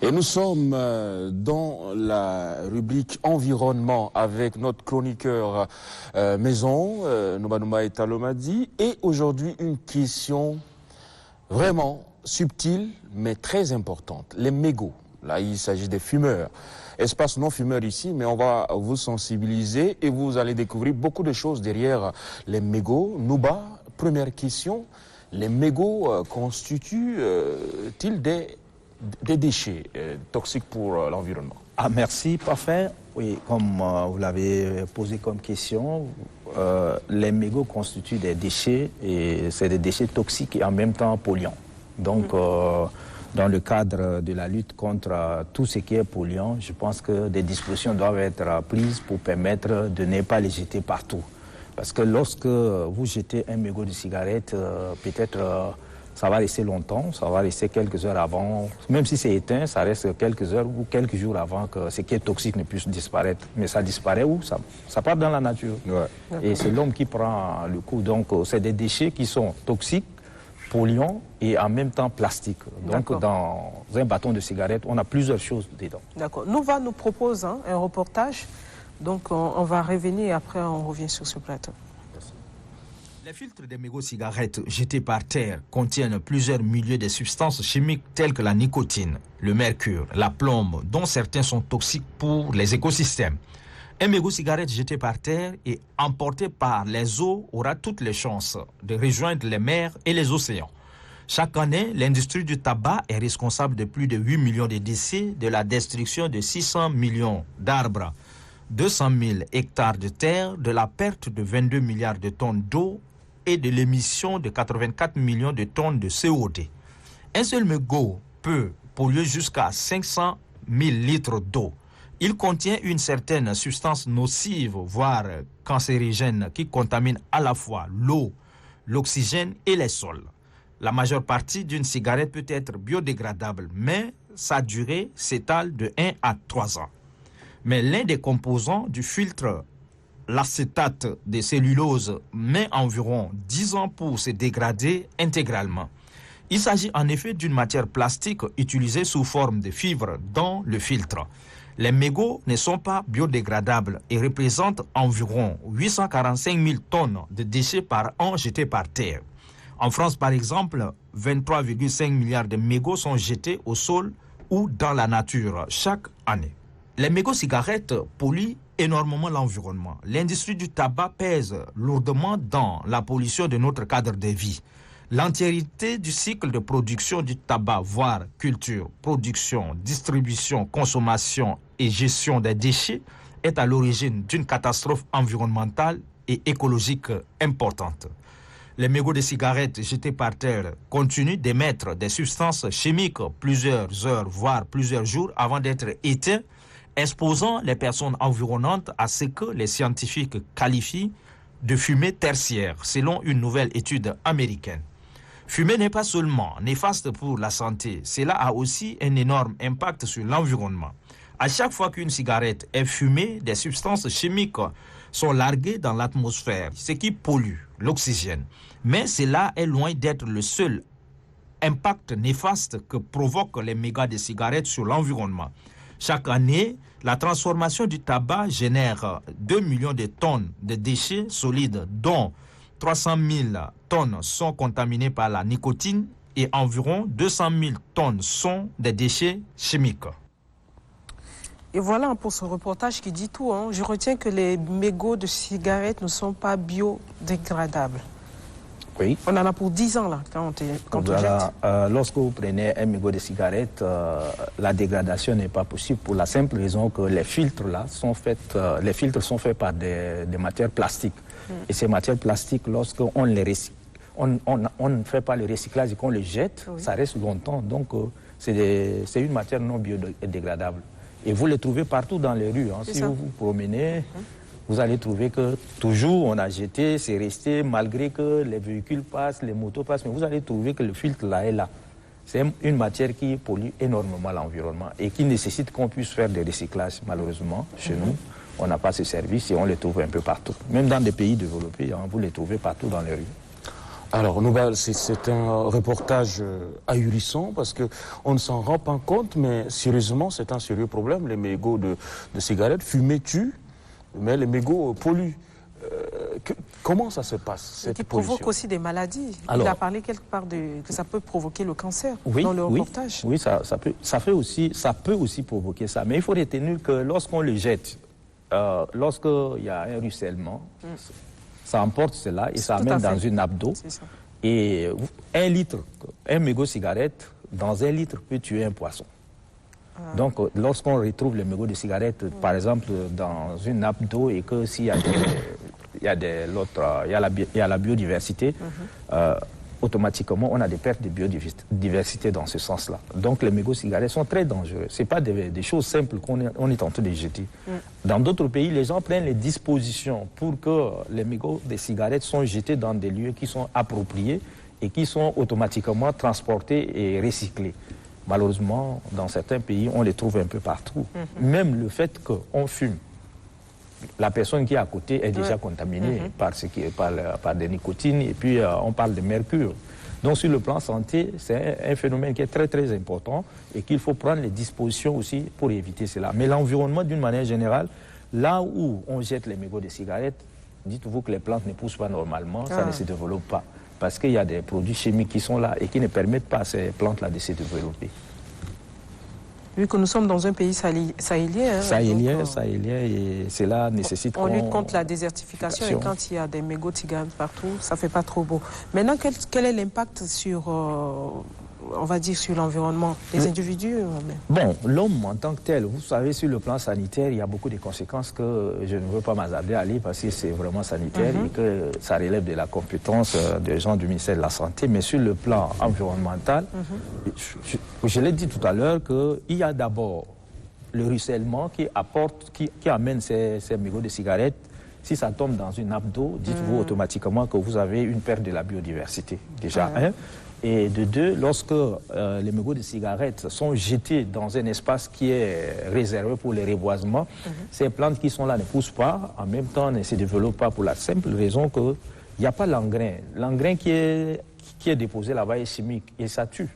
Et nous sommes dans la rubrique environnement avec notre chroniqueur maison, Nouma et Talomadi. Et aujourd'hui, une question vraiment subtile, mais très importante. Les mégots. Là, il s'agit des fumeurs. Espace non-fumeur ici, mais on va vous sensibiliser et vous allez découvrir beaucoup de choses derrière les mégots. Nouba, première question. Les mégots constituent-ils des déchets toxiques pour l'environnement? Ah, merci, parfait. Oui, comme vous l'avez posé comme question, les mégots constituent des déchets et c'est des déchets toxiques et en même temps polluants. Donc, dans le cadre de la lutte contre tout ce qui est polluant, je pense que des dispositions doivent être prises pour permettre de ne pas les jeter partout. Parce que lorsque vous jetez un mégot de cigarette, peut-être ça va rester longtemps, ça va rester quelques heures avant. Même si c'est éteint, ça reste quelques heures ou quelques jours avant que ce qui est toxique ne puisse disparaître. Mais ça disparaît où? Ça part dans la nature. Ouais. Et c'est l'homme qui prend le coup. Donc c'est des déchets qui sont toxiques, polluants et en même temps plastiques. Donc dans un bâton de cigarette, on a plusieurs choses dedans. D'accord. Nouva nous propose un reportage. Donc on va revenir et après on revient sur ce plateau. Les filtres des mégots cigarettes jetés par terre contiennent plusieurs milliers de substances chimiques telles que la nicotine, le mercure, la plombe, dont certains sont toxiques pour les écosystèmes. Un mégot cigarette jeté par terre et emporté par les eaux aura toutes les chances de rejoindre les mers et les océans. Chaque année, l'industrie du tabac est responsable de plus de 8 millions de décès, de la destruction de 600 millions d'arbres, 200 000 hectares de terre, de la perte de 22 milliards de tonnes d'eau et de l'émission de 84 millions de tonnes de CO2. Un seul mégot peut polluer jusqu'à 500 000 litres d'eau. Il contient une certaine substance nocive, voire cancérigène, qui contamine à la fois l'eau, l'oxygène et les sols. La majeure partie d'une cigarette peut être biodégradable, mais sa durée s'étale de 1 à 3 ans. Mais l'un des composants du filtre, l'acétate de cellulose, met environ 10 ans pour se dégrader intégralement. Il s'agit en effet d'une matière plastique utilisée sous forme de fibres dans le filtre. Les mégots ne sont pas biodégradables et représentent environ 845 000 tonnes de déchets par an jetés par terre. En France, par exemple, 23,5 milliards de mégots sont jetés au sol ou dans la nature chaque année. Les mégots cigarettes polluent énormément l'environnement. L'industrie du tabac pèse lourdement dans la pollution de notre cadre de vie. L'entièreté du cycle de production du tabac, voire culture, production, distribution, consommation et gestion des déchets, est à l'origine d'une catastrophe environnementale et écologique importante. Les mégots de cigarettes jetés par terre continuent d'émettre des substances chimiques plusieurs heures, voire plusieurs jours avant d'être éteints, exposant les personnes environnantes à ce que les scientifiques qualifient de fumée tertiaire, selon une nouvelle étude américaine. Fumer n'est pas seulement néfaste pour la santé, cela a aussi un énorme impact sur l'environnement. À chaque fois qu'une cigarette est fumée, des substances chimiques sont larguées dans l'atmosphère, ce qui pollue l'oxygène. Mais cela est loin d'être le seul impact néfaste que provoquent les mégots de cigarettes sur l'environnement. Chaque année, la transformation du tabac génère 2 millions de tonnes de déchets solides, dont 300 000 tonnes sont contaminées par la nicotine et environ 200 000 tonnes sont des déchets chimiques. Et voilà pour ce reportage qui dit tout. Je retiens que les mégots de cigarettes ne sont pas biodégradables. Oui. On en a pour 10 ans là, quand on jette. Lorsque vous prenez un mégot de cigarette, la dégradation n'est pas possible pour la simple raison que les filtres là sont faits, par des matières plastiques. Et ces matières plastiques, lorsqu'on on ne fait pas le recyclage et qu'on les jette, ça reste longtemps. Donc c'est une matière non biodégradable. Et vous les trouvez partout dans les rues. Si vous vous promenez, vous allez trouver que toujours on a jeté, c'est resté, malgré que les véhicules passent, les motos passent, mais vous allez trouver que le filtre là est là. C'est une matière qui pollue énormément l'environnement et qui nécessite qu'on puisse faire des recyclages. Malheureusement, chez nous, on n'a pas ce service et on les trouve un peu partout. Même dans des pays développés, vous les trouvez partout dans les rues. Alors, c'est un reportage ahurissant parce qu'on ne s'en rend pas compte, mais sérieusement, c'est un sérieux problème. Les mégots de cigarettes, fumer tue, mais les mégots polluent. Comment ça se passe, cette pollution? Provoque aussi des maladies. Alors, il a parlé quelque part que ça peut provoquer le cancer oui, dans le reportage. Oui, ça peut aussi provoquer ça. Mais il faut retenir que lorsqu'on le jette, lorsqu'il y a un ruissellement, ça emporte cela et ça amène dans une nappe d'eau. Et un mégot de cigarette, dans 1 litre, peut tuer un poisson. Donc, lorsqu'on retrouve les mégots de cigarette, par exemple, dans une nappe d'eau et que s'il y a la biodiversité, automatiquement, on a des pertes de biodiversité dans ce sens-là. Donc, les mégots de cigarette sont très dangereux. Ce n'est pas des choses simples qu'on est en train de jeter. Dans d'autres pays, les gens prennent les dispositions pour que les mégots de cigarette soient jetés dans des lieux qui sont appropriés et qui sont automatiquement transportés et recyclés. Malheureusement, dans certains pays, on les trouve un peu partout. Même le fait qu'on fume, la personne qui est à côté est déjà contaminée par des nicotines et puis on parle de mercure. Donc sur le plan santé, c'est un phénomène qui est très très important et qu'il faut prendre les dispositions aussi pour éviter cela. Mais l'environnement d'une manière générale, là où on jette les mégots de cigarettes, dites-vous que les plantes ne poussent pas normalement, ça ne se développe pas. Parce qu'il y a des produits chimiques qui sont là et qui ne permettent pas à ces plantes-là de se développer. Vu que nous sommes dans un pays sahélien. Sahélien, et cela nécessite on lutte contre la désertification et quand il y a des mégots de cigarettes partout, ça ne fait pas trop beau. Maintenant, quel est l'impact sur, on va dire, sur l'environnement, les individus? Bon, l'homme en tant que tel, vous savez, sur le plan sanitaire, il y a beaucoup de conséquences que je ne veux pas m'hasarder à aller parce que c'est vraiment sanitaire et que ça relève de la compétence des gens du ministère de la Santé. Mais sur le plan environnemental, je l'ai dit tout à l'heure qu'il y a d'abord le ruissellement qui amène ces mégots de cigarettes. Si ça tombe dans une nappe d'eau, dites-vous automatiquement que vous avez une perte de la biodiversité, déjà. Et de 2, lorsque les mégots de cigarettes sont jetés dans un espace qui est réservé pour les reboisements, ces plantes qui sont là ne poussent pas, en même temps ne se développent pas pour la simple raison qu'il n'y a pas l'engrais. L'engrais qui est déposé là-bas est chimique et ça tue.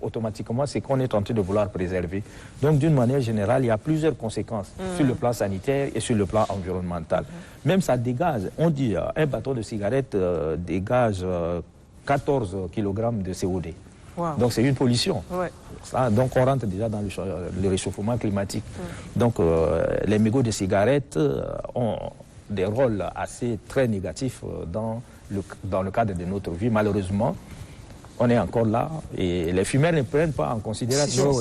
Automatiquement, c'est qu'on est en train de vouloir préserver. Donc, d'une manière générale, il y a plusieurs conséquences sur le plan sanitaire et sur le plan environnemental. Même ça dégage, on dit un bâton de cigarette dégage 14 kg de CO2. Wow. Donc c'est une pollution. Donc on rentre déjà dans le réchauffement climatique. Donc les mégots de cigarettes ont des rôles très négatifs dans le cadre de notre vie. Malheureusement, on est encore là et les fumeurs ne prennent pas en considération.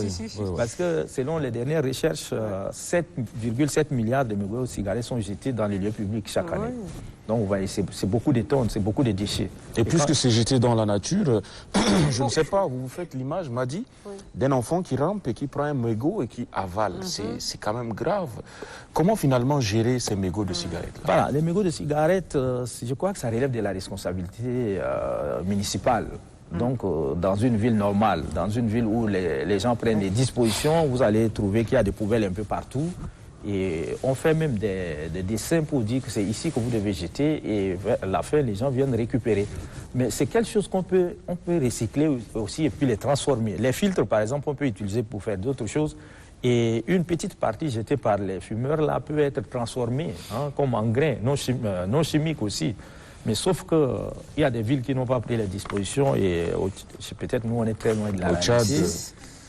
Parce que selon les dernières recherches, 7,7 milliards de mégots de cigarettes sont jetés dans les lieux publics chaque année. Donc vous voyez, c'est beaucoup de tonnes, c'est beaucoup de déchets. Et puisque c'est jeté dans la nature, je ne sais pas, vous faites l'image, m'a dit, d'un enfant qui rampe et qui prend un mégot et qui avale. C'est quand même grave. Comment finalement gérer ces mégots de cigarettes-là? Voilà, les mégots de cigarettes, je crois que ça relève de la responsabilité municipale. Donc, dans une ville normale, dans une ville où les gens prennent des dispositions, vous allez trouver qu'il y a des poubelles un peu partout. Et on fait même des dessins pour dire que c'est ici que vous devez jeter et à la fin, les gens viennent récupérer. Mais c'est quelque chose qu'on peut recycler aussi et puis les transformer. Les filtres, par exemple, on peut utiliser pour faire d'autres choses. Et une petite partie jetée par les fumeurs, là, peut être transformée comme engrais, non chimique aussi. Mais sauf qu'il y a des villes qui n'ont pas pris les dispositions et peut-être nous, on est très loin de la réalité.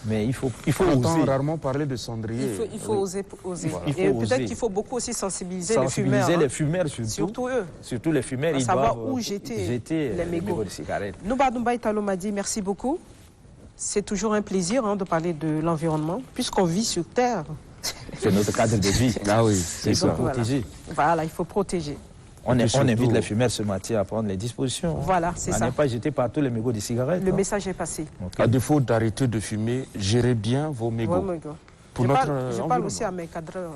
Mais il faut on oser. entend rarement parler de cendrier. Il faut oser. Voilà. Et peut-être qu'il faut beaucoup aussi sensibiliser les fumeurs. Sensibiliser les fumeurs surtout eux. Surtout les fumeurs, ils savoir doivent où jeter les mégots de cigarettes. Nouba Italo m'a dit merci beaucoup. C'est toujours un plaisir de parler de l'environnement, puisqu'on vit sur Terre. C'est notre cadre de vie. Ah oui, c'est ça. Protéger. Voilà, il faut protéger. On invite les fumeurs ce matin à prendre les dispositions. Voilà, c'est ça. À ne pas jeter partout les mégots de cigarettes. Le message est passé. À défaut d'arrêter de fumer, gérez bien vos mégots. Je parle aussi à mes cadreurs.